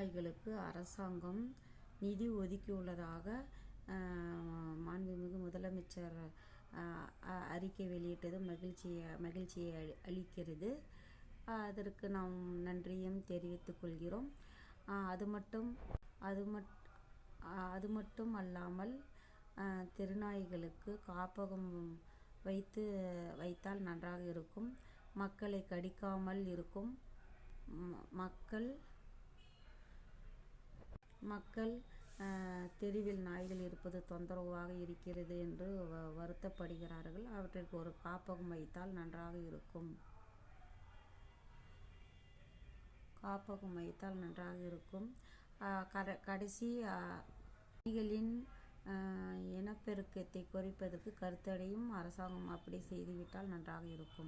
தெருநாய்களுக்கு அரசாங்கம் நிதி ஒதுக்கியுள்ளதாக மாண்புமிகு முதலமைச்சர் அறிக்கை வெளியிட்டது மகிழ்ச்சியை அளிக்கிறது. அதற்கு நாம் நன்றியும் தெரிவித்துக் கொள்கிறோம். அது மட்டும் அல்லாமல் தெருநாய்களுக்கு காப்பகம் வைத்தால் நன்றாக இருக்கும். மக்களை கடிக்காமல் இருக்கும். மக்கள் தெருவில் நாய்கள் இருப்பது தொந்தரவாக இருக்கிறது என்று வருத்தப்படுகிறார்கள். அவற்றிற்கு ஒரு காப்பகம் வைத்தால் நன்றாக இருக்கும். கடைசி நாய்களின் இனப்பெருக்கத்தை குறைப்பதற்கு கருத்தடையும் அரசாங்கம் அப்படி செய்துவிட்டால் நன்றாக இருக்கும்.